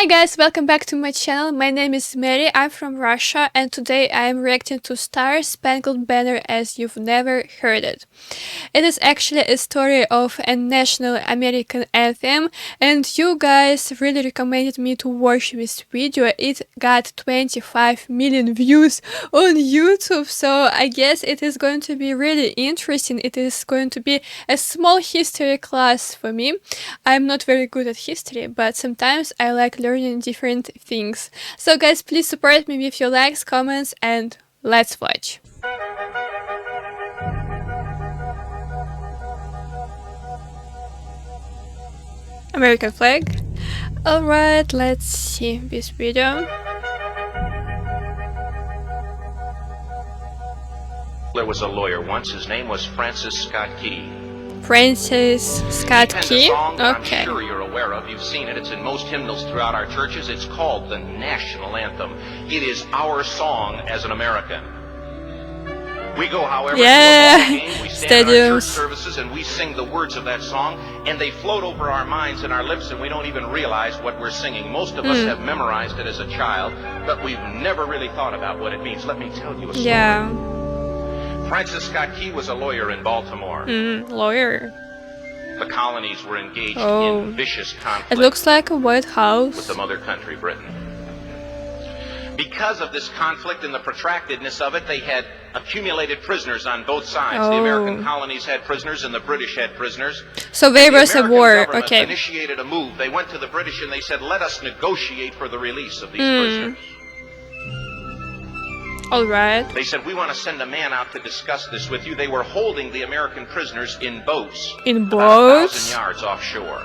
Hi guys, welcome back to my channel. My name is Mary, I'm from Russia, and today I am reacting to Star Spangled Banner as you've never heard it. It is actually a story of a national American anthem, and you guys really recommended me to watch this video. It got 25 million views on YouTube, so I guess it is going to be really interesting. It is going to be a small history class for me. I'm not very good at history, but sometimes I like learning different things. So guys, please support me with your likes, comments, and let's watch. American flag. Alright, let's see this video. There was a lawyer once. His name was Francis Scott Key. Francis Scott Key? Okay. I'm sure you're aware of. You've seen it. It's in most hymnals throughout our churches. It's called the national anthem. It is our song as an American. We go, however, to a ball game, we stand in our church services and we sing the words of that song, and they float over our minds and our lips, and we don't even realize what we're singing. Most of us have memorized it as a child, but we've never really thought about what it means. Let me tell you a story. Francis Scott Key was a lawyer in Baltimore. Lawyer. The colonies were engaged in vicious conflict. It looks like a White House. With the mother country, Britain. Because of this conflict and the protractedness of it, they had accumulated prisoners on both sides. The American colonies had prisoners and the British had prisoners. So there was a war, okay. Initiated a move. They went to the British and they said, let us negotiate for the release of these prisoners. Alright. They said, we want to send a man out to discuss this with you. They were holding the American prisoners in boats. In boats? About 1,000 yards offshore.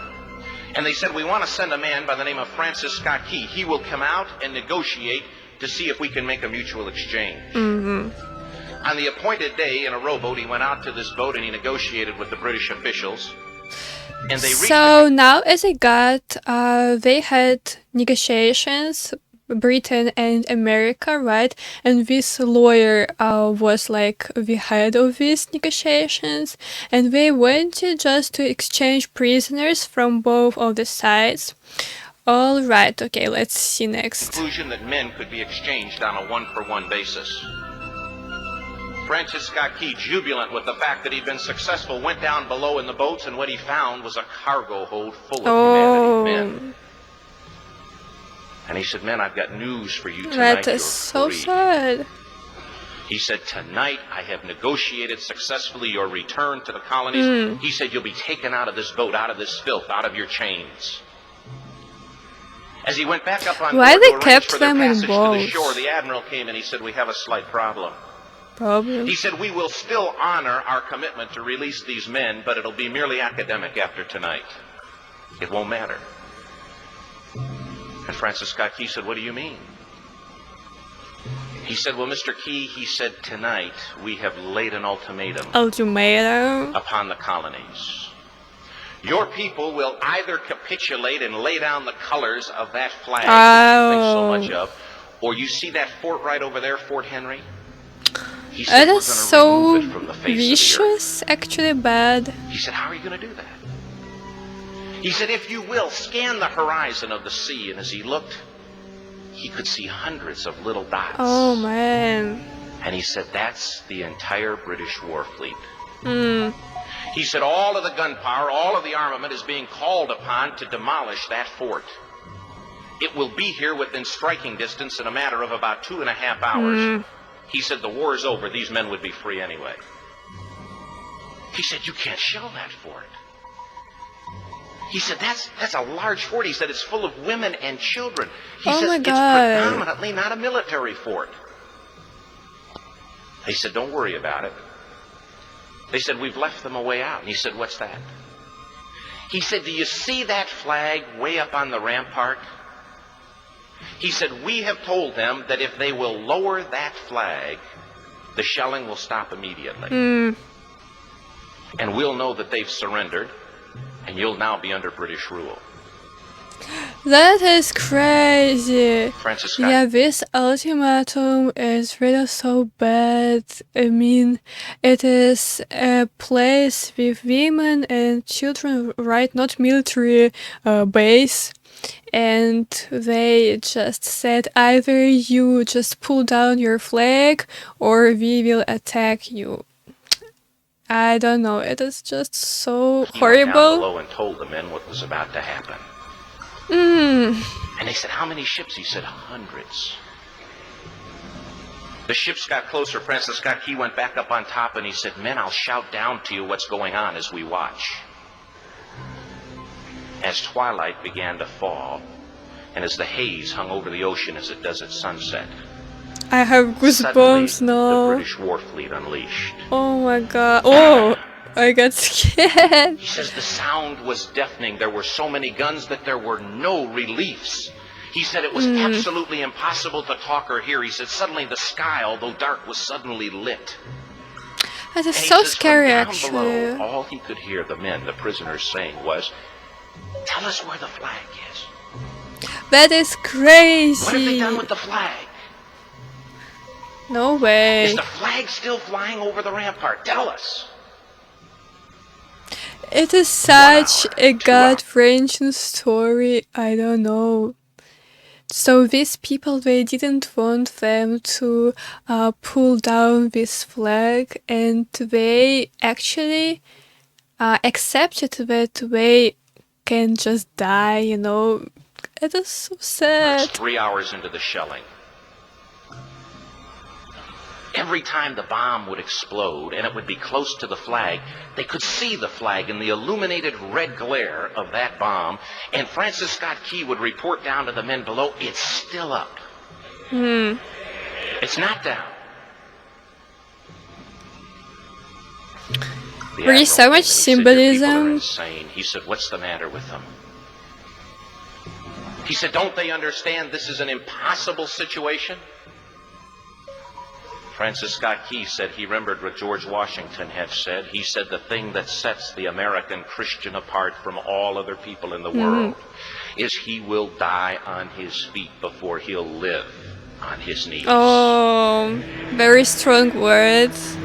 And they said, we want to send a man by the name of Francis Scott Key. He will come out and negotiate to see if we can make a mutual exchange. On the appointed day, in a rowboat, he went out to this boat and he negotiated with the British officials. And they so now, as I got, they had negotiations, Britain and America, right? And this lawyer was like the head of these negotiations, and they wanted just to exchange prisoners from both of the sides. All right, okay, let's see next. Conclusion that men could be exchanged on a one-for-one basis. Francis Scott Key, jubilant with the fact that he'd been successful, went down below in the boats, and what he found was a cargo hold full of humanity, men. And he said, men, I've got news for you tonight. That is so sad. He said, tonight I have negotiated successfully your return to the colonies. He said, you'll be taken out of this boat, out of this filth, out of your chains. As he went back up on board Why they to kept for their them in passage boats? to the shore, the admiral came and he said, we have a slight problem. Problem? He said, we will still honor our commitment to release these men, but it'll be merely academic after tonight. It won't matter. And Francis Scott Key said, what do you mean? He said, well, Mr. Key, he said, tonight we have laid an ultimatum upon the colonies. Your people will either capitulate and lay down the colors of that flag that you think so much of, or you see that fort right over there, Fort Henry? He said, it is so vicious, actually bad. He said, how are you going to do that? He said, if you will, scan the horizon of the sea. And as he looked, he could see hundreds of little dots. Oh, man. And he said, that's the entire British war fleet. He said, all of the gunpowder, all of the armament is being called upon to demolish that fort. It will be here within striking distance in a matter of about 2.5 hours. He said, the war is over. These men would be free anyway. He said, you can't shell that fort. He said, that's a large fort. He said, it's full of women and children. He said, it's predominantly not a military fort. He said, don't worry about it. They said, we've left them a way out. And he said, what's that? He said, do you see that flag way up on the rampart? He said, we have told them that if they will lower that flag, the shelling will stop immediately. And we'll know that they've surrendered. And you'll now be under British rule. That is crazy. Francis Scott. Yeah, this ultimatum is really so bad. I mean, it is a place with women and children, right? Not military base. and they just said either you just pull down your flag or we will attack you. I don't know, it is just so He went down horrible. below and told the men what was about to happen. And they said, how many ships? He said, hundreds. The ships got closer. Francis Scott Key went back up on top and he said, men, I'll shout down to you what's going on as we watch. As twilight began to fall, and as the haze hung over the ocean as it does at sunset, I have goosebumps suddenly the now. British war fleet unleashed. Oh my god. Oh, I got scared. He says the sound was deafening. There were so many guns that there were no reliefs. He said it was absolutely impossible to talk or hear. He said suddenly the sky, although dark, was suddenly lit. That is And he so says, scary, from down actually. below, all he could hear the men, the prisoners, saying was, tell us where the flag is. That is What have they crazy. done with the flag? No way. Is the flag still flying over the rampart? Tell us. It is such hour, a 2 gut-wrenching story. I don't know. So these people, they didn't want them to pull down this flag, and they actually accepted that they can just die, you know. It is so It's sad. 3 hours into the shelling. Every time the bomb would explode and it would be close to the flag, they could see the flag in the illuminated red glare of that bomb, and Francis Scott Key would report down to the men below, it's still up. It's not down. The There is admiral so came much and he said, "Your people are symbolism. insane." He said, what's the matter with them? He said, don't they understand this is an impossible situation? Francis Scott Key said he remembered what George Washington had said. He said the thing that sets the American Christian apart from all other people in the world is he will die on his feet before he'll live on his knees. Oh, very strong words.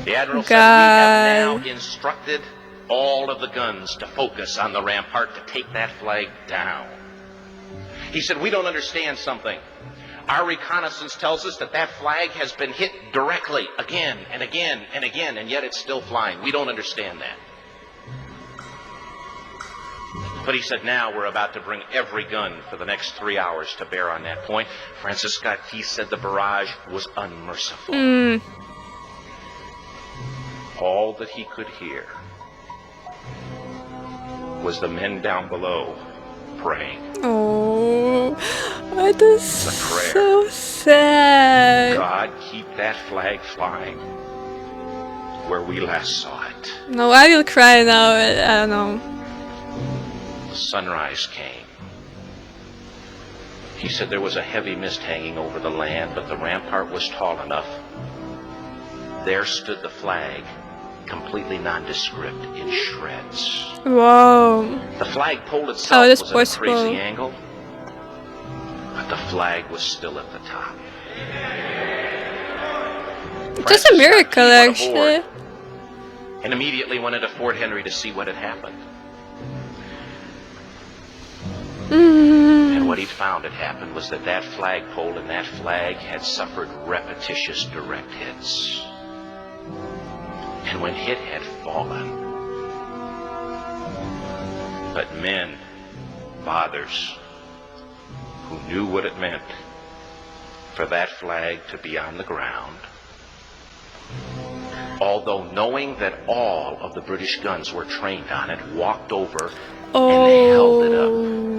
The Admiral said, we have God. now instructed all of the guns to focus on the rampart to take that flag down. He said, we don't understand something. Our reconnaissance tells us that that flag has been hit directly again and again and again, and yet it's still flying. We don't understand that. But he said, now we're about to bring every gun for the next 3 hours to bear on that point. Francis Scott Key said the barrage was unmerciful. All that he could hear was the men down below praying. Oh, that is The prayer. so sad. God, keep that flag flying where we last saw it. No, I will cry now. I don't know. Sunrise came. He said there was a heavy mist hanging over the land, but the rampart was tall enough. There stood the flag, completely nondescript, in shreds. Wow. The flagpole How itself is was at a possible? crazy angle, but the flag was still at the top. It is a miracle, actually. And immediately went into Fort Henry to see what had happened. And what he'd found had happened was that that flagpole and that flag had suffered repetitious direct hits. And when hit had fallen, but men, fathers, who knew what it meant for that flag to be on the ground, although knowing that all of the British guns were trained on it, walked over and held it up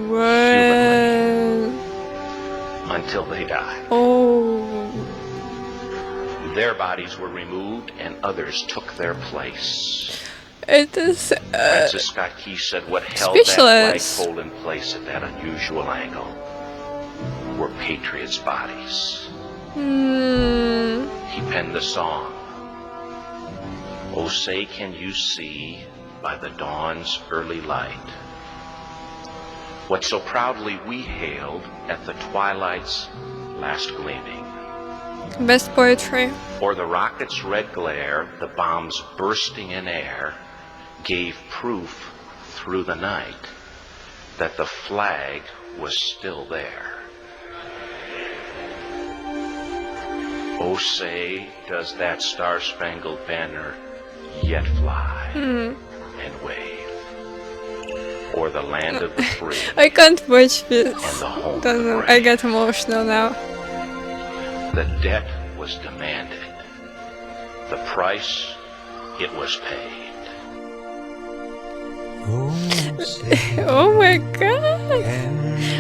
Oh, until they died. oh. Their bodies were removed and others took their place. It is Francis Scott Key said what held that speechless. flagpole in place at that unusual angle were patriots' bodies. He penned the song, "Oh, say can you see by the dawn's early light what so proudly we hailed at the twilight's last gleaming. Best poetry. Or the rocket's red glare, the bombs bursting in air, gave proof through the night that the flag was still there. Oh, say, does that star-spangled banner yet fly and wave o'er the land of the free I can't watch this. and the home of Don't the know. brave? I get emotional now. The debt was demanded. The price, it was paid. Oh my god!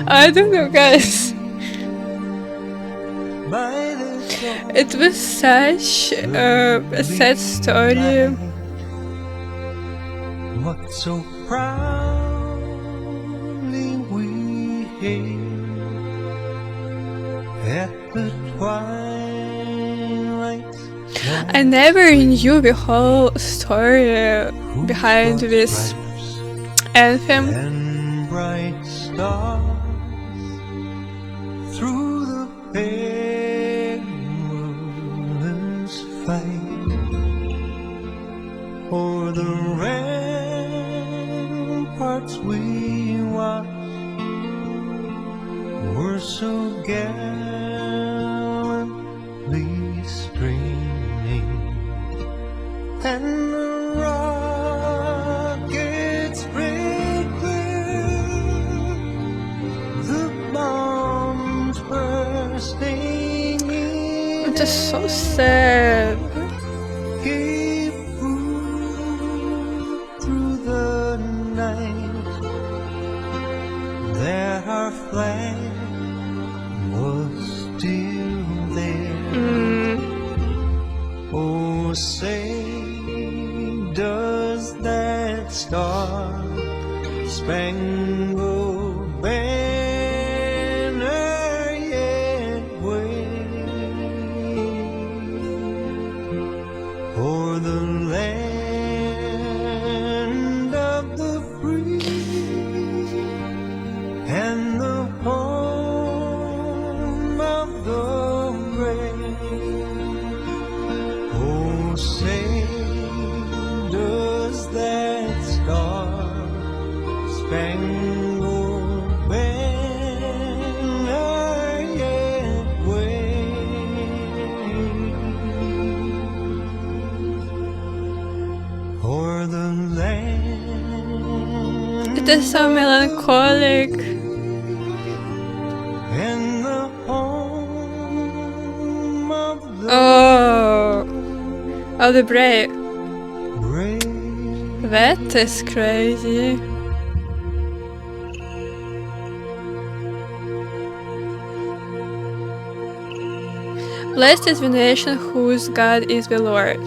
I don't know, guys. It was such a sad story. What so proudly we hailed at the twilight's I never knew the whole story behind this anthem. and bright stars through the perilous fight o'er the ramparts we watched were so gallantly streaming, and the rockets break through, the bombs bursting in It is so sad. gave proof through the night that our flag was still there. Oh, say, does that star-spangled banner yet wave o'er the land of the free and the home of the brave? Oh, say, does that star-spangled banner yet wave o'er the land It is so melancholic. and the home of the Oh, the brave. brave? That is crazy. Blessed is the nation whose God is the Lord.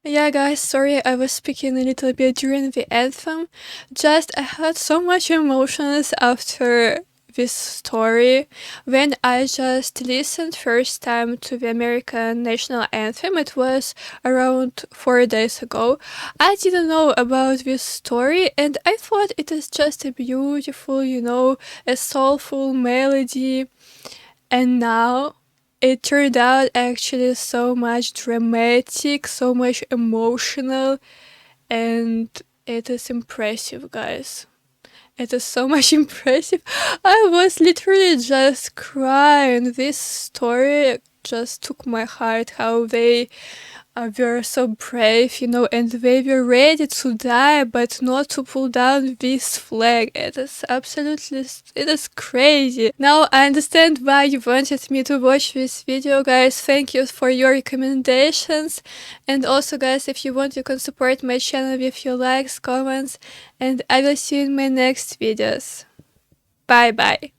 Yeah, guys, sorry I was speaking a little bit during the anthem. Just I had so much emotions after this story. When I just listened first time to the American national anthem, it was around 4 days ago. I didn't know about this story and I thought it is just a beautiful, a soulful melody. And now it turned out actually so much dramatic, so much emotional, and it is impressive, guys. It is so much impressive. I was literally just crying. This story just took my heart, how they were so brave, and they were ready to die, but not to pull down this flag. It is crazy. Now I understand why you wanted me to watch this video, guys. Thank you for your recommendations. And also, guys, if you want, you can support my channel with your likes, comments, and I will see you in my next videos. Bye bye.